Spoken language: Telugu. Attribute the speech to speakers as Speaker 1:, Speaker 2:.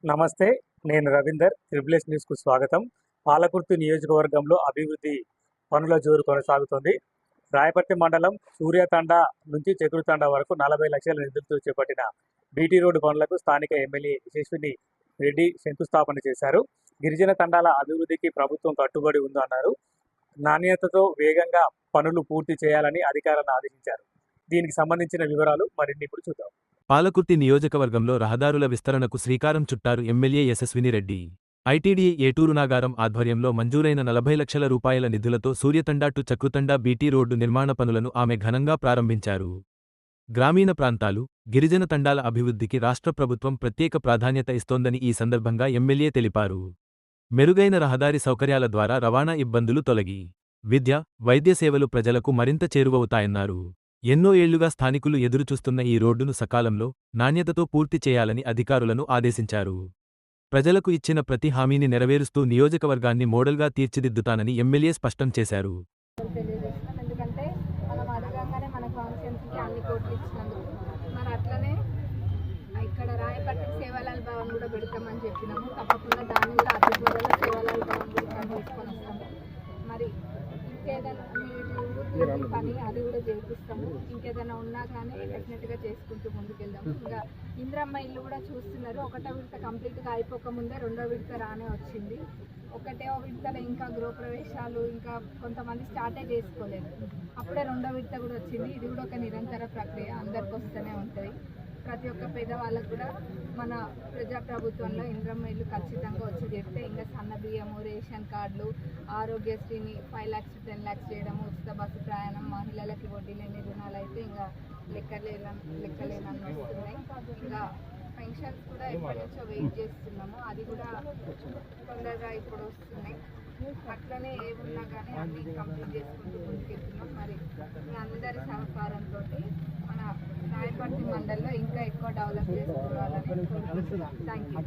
Speaker 1: నమస్తే. నేను రవీందర్. త్రిబుల్ న్యూస్‌కు స్వాగతం. పాలకుర్తి నియోజకవర్గంలో అభివృద్ధి పనుల జోరు కొనసాగుతోంది. రాయపర్తి మండలం సూర్యతండ నుంచి చెకురుతండ వరకు 40 లక్షల నిధులతో చేపట్టిన బీటీ రోడ్డు పనులకు స్థానిక ఎమ్మెల్యే యశస్విని రెడ్డి శంకుస్థాపన చేశారు. గిరిజన తండాల అభివృద్ధికి ప్రభుత్వం కట్టుబడి ఉందన్నారు. నాణ్యతతో వేగంగా పనులు పూర్తి చేయాలని అధికారులను ఆదేశించారు. దీనికి సంబంధించిన వివరాలు మరిన్ని ఇప్పుడు చూద్దాం.
Speaker 2: పాలకుర్తి నియోజకవర్గంలో రహదారుల విస్తరణకు శ్రీకారం చుట్టారు ఎమ్మెల్యే యశస్వినిరెడ్డి. ఐటీడీఏ ఏటూరు నాగారం ఆధ్వర్యంలో మంజూరైన 40 లక్షల రూపాయల నిధులతో సూర్యతండా టు చక్రుతండా బీటీ రోడ్డు నిర్మాణ పనులను ఆమె ఘనంగా ప్రారంభించారు. గ్రామీణ ప్రాంతాలు, గిరిజన తండాల అభివృద్ధికి రాష్ట్ర ప్రభుత్వం ప్రత్యేక ప్రాధాన్యత ఇస్తోందని ఈ సందర్భంగా ఎమ్మెల్యే తెలిపారు. మెరుగైన రహదారి సౌకర్యాల ద్వారా రవాణా ఇబ్బందులు తొలగి విద్య, వైద్య సేవలు ప్రజలకు మరింత చేరువవుతాయన్నారు. ఎన్నో ఏళ్లుగా స్థానికులు ఎదురుచూస్తున్న ఈ రోడ్డును సకాలంలో, నాణ్యతతో పూర్తి చేయాలని అధికారులను ఆదేశించారు. ప్రజలకు ఇచ్చిన ప్రతి హామీని నెరవేరుస్తూ నియోజకవర్గాన్ని మోడల్గా తీర్చిదిద్దుతానని ఎమ్మెల్యే స్పష్టం చేశారు.
Speaker 3: ఎందుకంటే మనం అడగంగానే మన కాన్స్టిట్యున్సీకి అన్ని కోట్లు ఇచ్చినందుకు మరి అట్లనే ఇక్కడ రాయపర్తికి సేవాలాల్ భవన్ కూడా పెడతామని చెప్పినాము. తప్పకుండా దాన్ని కూడా అతి త్వరలో సేవాలాల్ భవన్ కూడా తీసుకొని వస్తాము. మరి ఇంకేదైనా పని అది కూడా చేపిస్తాము. ఇంకేదైనా ఉన్నా కానీ డెఫినెట్గా చేసుకుంటూ ముందుకెళ్దాము. ఇంకా ఇంద్రమ్మ ఇల్లు కూడా చూస్తున్నారు. ఒకటో విడత కంప్లీట్గా అయిపోకముందే రెండో విడత రానే వచ్చింది. ఒకటో విడతలో ఇంకా గృహప్రవేశాలు ఇంకా కొంతమంది స్టార్టే చేసుకోలేదు. అప్పుడే రెండో విడత కూడా వచ్చింది. ఇది కూడా ఒక నిరంతర ప్రక్రియ, అందరికి వస్తూనే ఉంటుంది. ప్రతి ఒక్క పేదవాళ్ళకు కూడా మన ప్రజాప్రభుత్వంలో ఇంద్రమ్మ ఇల్లు ఖచ్చితంగా వచ్చి చేస్తే ఇంకా సన్న బియ్యము, రేషన్ కార్డులు, ఆరోగ్యశ్రీని 5 lakhs to 10 lakhs చేయడము, ఉచిత బస్సు ప్రయాణం, మహిళలకి వడ్డీ లేని రుణాలు అయితే ఇంకా లెక్కలేనన్ని వస్తున్నాయి. ఇంకా పెన్షన్స్ కూడా ఎప్పటి నుంచో వెయిట్ చేస్తున్నాము, అది కూడా తొందరగా ఇప్పుడు వస్తున్నాయి. అట్లనే ఏమున్నా కానీ అన్ని కంప్లీట్ చేసుకుంటూ ముందుకెళ్తున్నాం. మరి మీ అందరి సహకారంతో మన రాయపర్తి మండలంలో ఇంకా ఎక్కువ డెవలప్ చేసుకోవాలని కోరుకుంటున్నాం. Thank you.